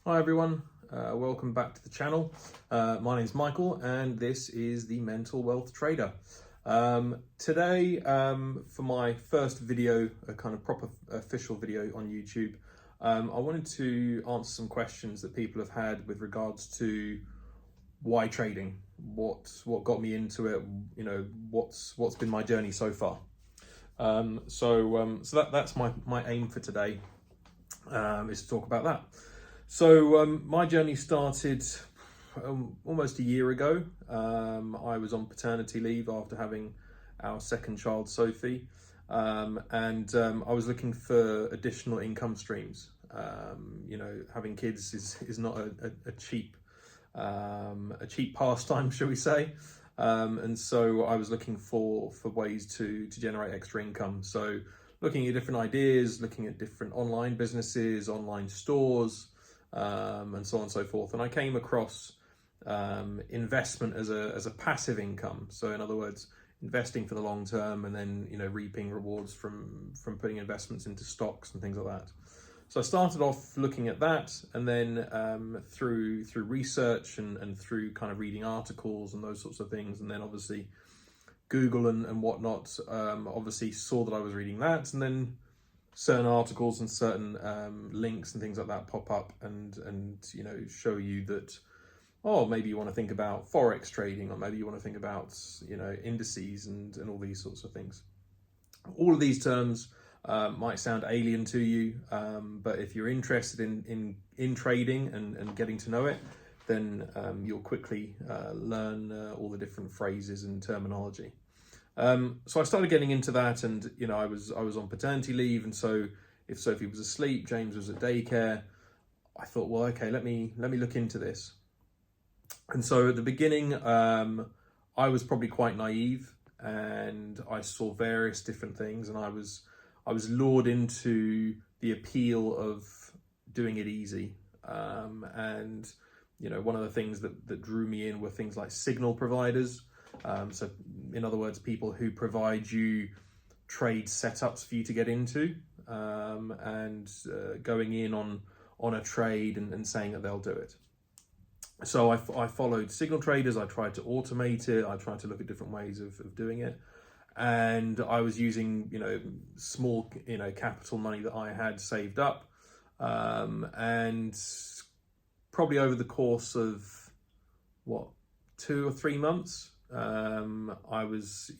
Hi everyone, welcome back to the channel. My name is Michael and this is the Mental Wealth Trader. Today, for my first video, a kind of proper official video on YouTube, I wanted to answer some questions that people have had with regards to why trading, what got me into it, what's been my journey so far. So that's my aim for today, is to talk about that. So my journey started almost a year ago. I was on paternity leave after having our second child, Sophie, and I was looking for additional income streams. Having kids is not a cheap pastime, shall we say? And so I was looking for ways to generate extra income. So looking at different ideas, looking at different online businesses, online stores, and so on and so forth. And I came across investment as a passive income. So in other words, investing for the long term and then reaping rewards from putting investments into stocks and things like that. So I started off looking at that, and then through research and through kind of reading articles and those sorts of things, and then obviously Google and whatnot, obviously saw that I was reading that, and then certain articles and certain links and things like that pop up and show you that, oh, maybe you want to think about forex trading, or maybe you want to think about indices and all these sorts of things. All of these terms might sound alien to you, but if you're interested in trading and getting to know it, then you'll quickly learn all the different phrases and terminology. So I started getting into that, and I was on paternity leave, and so if Sophie was asleep, James was at daycare, I thought, well, okay, let me look into this. And so at the beginning, I was probably quite naive, and I saw various different things, and I was lured into the appeal of doing it easy. And one of the things that drew me in were things like signal providers. So in other words, people who provide you trade setups for you to get into, and going in on a trade and saying that they'll do it. So I followed signal traders. I tried to automate it. I tried to look at different ways of doing it. And I was using, small, capital money that I had saved up. And probably over the course of 2 or 3 months, I was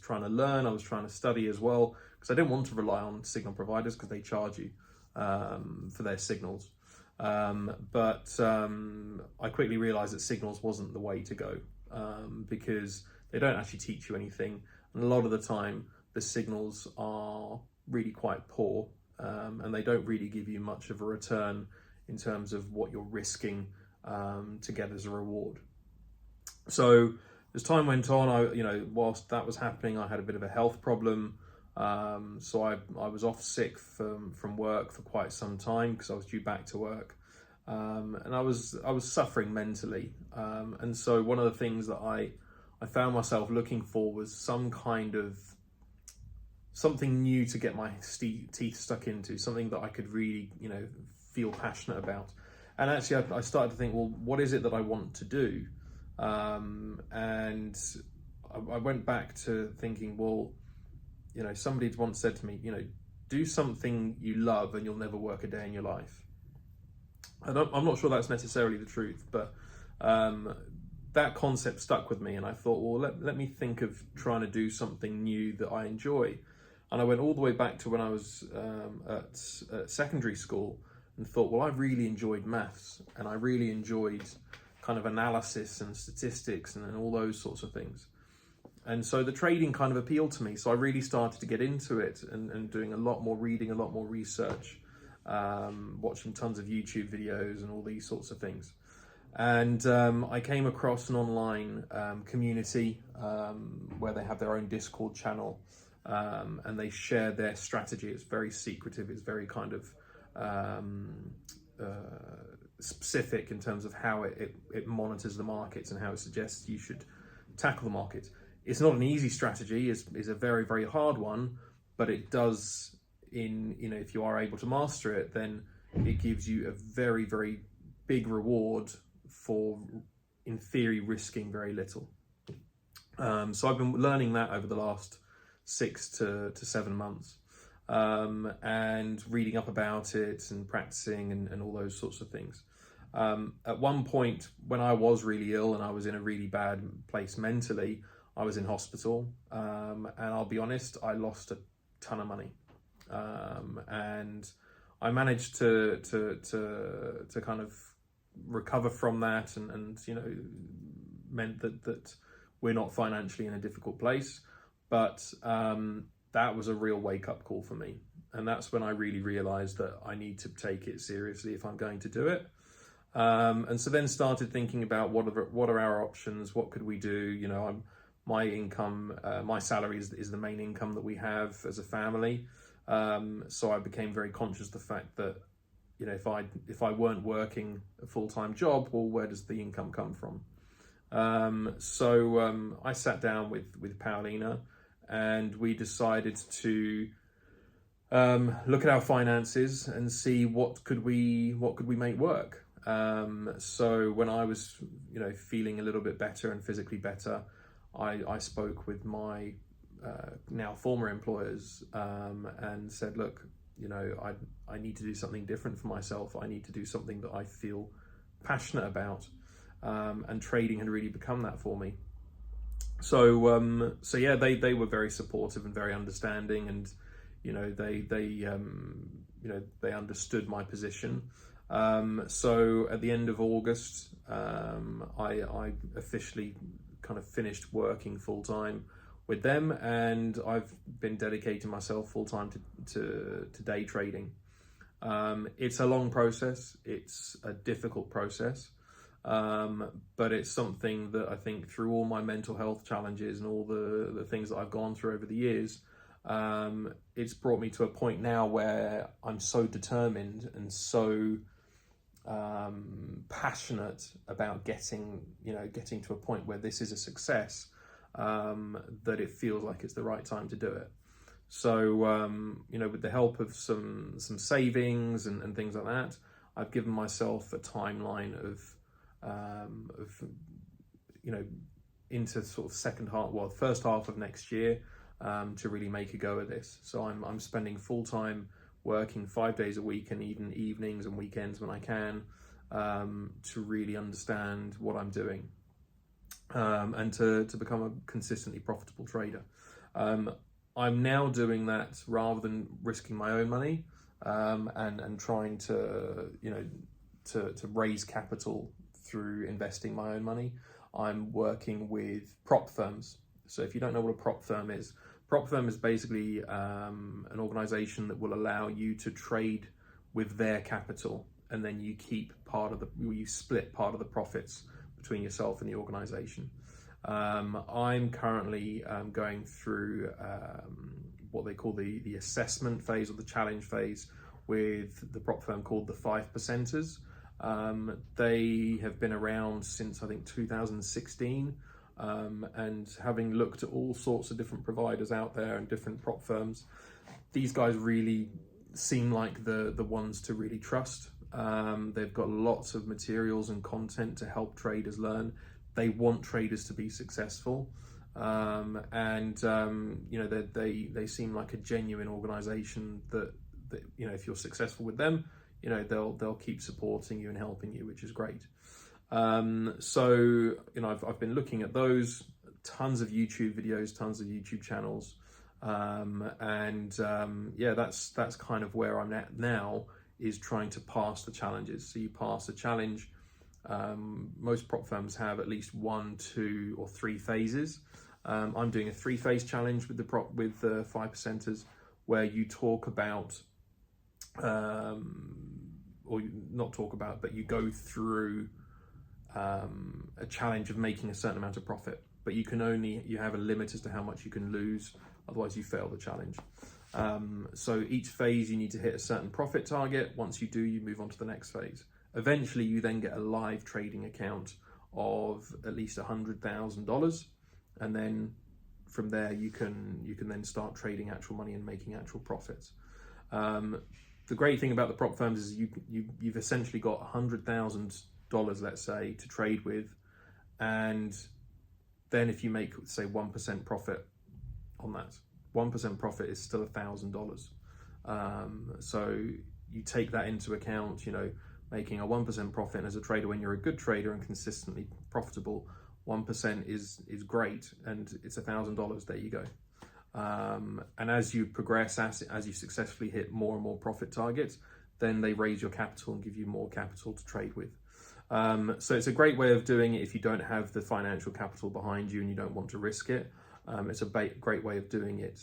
trying to learn, I was trying to study as well, because I didn't want to rely on signal providers because they charge you for their signals. But I quickly realized that signals wasn't the way to go, because they don't actually teach you anything. And a lot of the time, the signals are really quite poor, and they don't really give you much of a return in terms of what you're risking to get as a reward. So as time went on, whilst that was happening, I had a bit of a health problem. So I was off sick from work for quite some time because I was due back to work, and I was suffering mentally. And so one of the things that I found myself looking for was some kind of something new to get my teeth stuck into, something that I could really, feel passionate about. And actually, I started to think, well, what is it that I want to do? And I went back to thinking, well, somebody once said to me, do something you love and you'll never work a day in your life. I'm not sure that's necessarily the truth, but that concept stuck with me, and I thought, well, let me think of trying to do something new that I enjoy. And I went all the way back to when I was at secondary school and thought, well, I really enjoyed maths, and I really enjoyed kind of analysis and statistics and all those sorts of things. And so the trading kind of appealed to me. So I really started to get into it and doing a lot more reading, a lot more research, watching tons of YouTube videos and all these sorts of things. And I came across an online community where they have their own Discord channel, and they share their strategy. It's very secretive. It's very kind of specific in terms of how it monitors the markets and how it suggests you should tackle the market. It's not an easy strategy. It's a very, very hard one, but it does, if you are able to master it, then it gives you a very, very big reward for, in theory, risking very little. So I've been learning that over the last 6 to 7 months, and reading up about it and practicing and all those sorts of things. At one point, when I was really ill and I was in a really bad place mentally, I was in hospital, and I'll be honest, I lost a ton of money, and I managed to kind of recover from that, and meant that we're not financially in a difficult place, but that was a real wake-up call for me, and that's when I really realized that I need to take it seriously if I'm going to do it. And so then started thinking about what are our options, what could we do. My income, my salary is the main income that we have as a family, so I became very conscious of the fact that if I weren't working a full-time job, well, where does the income come from? So I sat down with Paulina, and we decided to look at our finances and see what could we make work. So when I was feeling a little bit better and physically better, I spoke with my now former employers, and said, look, I need to do something different for myself. I need to do something that I feel passionate about, and trading had really become that for me. So yeah, they were very supportive and very understanding, and they understood my position. So at the end of August, I officially kind of finished working full time with them, and I've been dedicating myself full time to day trading. It's a long process. It's a difficult process. But it's something that I think, through all my mental health challenges and all the things that I've gone through over the years, it's brought me to a point now where I'm so determined and so passionate about getting to a point where this is a success, that it feels like it's the right time to do it. So with the help of some savings and things like that, I've given myself a timeline of into sort of first half of next year, to really make a go of this. So I'm spending full time working 5 days a week, and even evenings and weekends when I can, to really understand what I'm doing, and to become a consistently profitable trader. I'm now doing that rather than risking my own money, and trying to raise capital through investing my own money. I'm working with prop firms. So if you don't know what a prop firm is basically an organization that will allow you to trade with their capital, and then you split part of the profits between yourself and the organization. I'm currently going through what they call the assessment phase, or the challenge phase, with the prop firm called the 5%ers. They have been around since, I think, 2016, and having looked at all sorts of different providers out there and different prop firms, these guys really seem like the ones to really trust. They've got lots of materials and content to help traders learn. They want traders to be successful, and they seem like a genuine organization that if you're successful with them, they'll keep supporting you and helping you, which is great. So I've been looking at those, tons of YouTube videos, tons of YouTube channels, that's kind of where I'm at now, is trying to pass the challenges. So you pass a challenge. Most prop firms have at least 1, 2, or 3 phases. I'm doing a 3-phase challenge with the 5%ers, where you talk about, but you go through a challenge of making a certain amount of profit, but you have a limit as to how much you can lose, otherwise you fail the challenge. So each phase you need to hit a certain profit target. Once you do, you move on to the next phase. Eventually you then get a live trading account of at least $100,000, and then from there you can then start trading actual money and making actual profits. the great thing about the prop firms is you've essentially got $100,000, let's say, to trade with, and then if you make, say, 1% profit on that, 1% profit is still $1,000. So you take that into account, you know, making a 1% profit. And as a trader, when you're a good trader and consistently profitable, 1% is great, and it's $1,000. There you go. And as you progress, as you successfully hit more and more profit targets, then they raise your capital and give you more capital to trade with. So it's a great way of doing it if you don't have the financial capital behind you and you don't want to risk it. It's a great way of doing it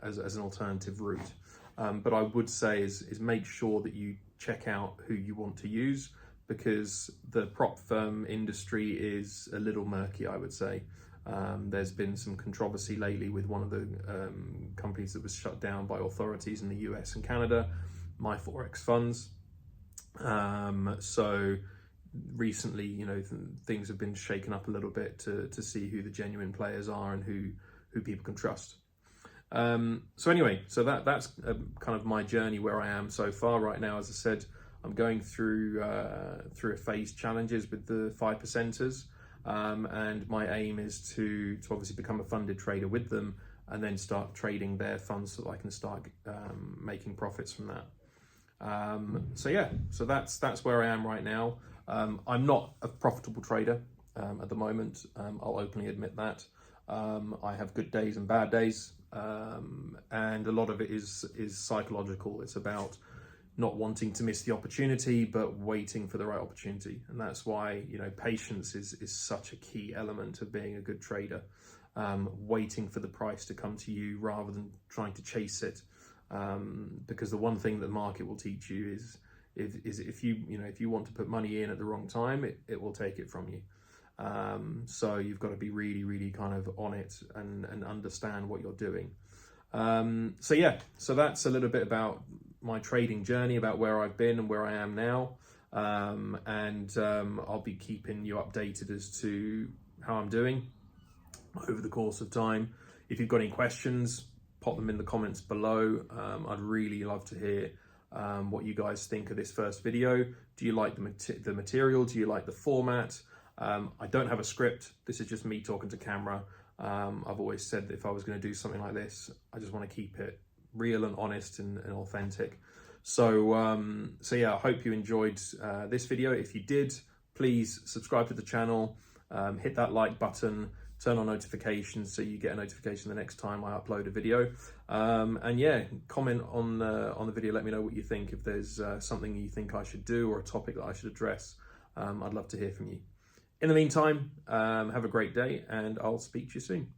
as an alternative route. But I would say is make sure that you check out who you want to use, because the prop firm industry is a little murky, I would say. There's been some controversy lately with one of the companies that was shut down by authorities in the US and Canada, My Forex Funds. So recently, you know, things have been shaken up a little bit to see who the genuine players are and who people can trust. So anyway, so that's kind of my journey where I am so far right now. As I said, I'm going through a phase challenges with the 5%ers, and my aim is to obviously become a funded trader with them, and then start trading their funds so that I can start making profits from that. So yeah, so that's where I am right now. I'm not a profitable trader at the moment. I'll openly admit that. I have good days and bad days, and a lot of it is psychological. It's about not wanting to miss the opportunity, but waiting for the right opportunity. And that's why, you know, patience is such a key element of being a good trader. Waiting for the price to come to you rather than trying to chase it. Because the one thing that the market will teach you is if you want to put money in at the wrong time, it will take it from you. So you've got to be really, really kind of on it and understand what you're doing. So yeah, so that's a little bit about my trading journey, about where I've been and where I am now. And I'll be keeping you updated as to how I'm doing over the course of time. If you've got any questions, pop them in the comments below. I'd really love to hear what you guys think of this first video. Do you like the material? Do you like the format? I don't have a script. This is just me talking to camera. I've always said that if I was going to do something like this, I just want to keep it real and honest and authentic. So yeah, I hope you enjoyed this video. If you did, please subscribe to the channel, hit that like button, turn on notifications so you get a notification the next time I upload a video. And yeah, comment on the video. Let me know what you think. If there's something you think I should do or a topic that I should address, I'd love to hear from you. In the meantime, have a great day, and I'll speak to you soon.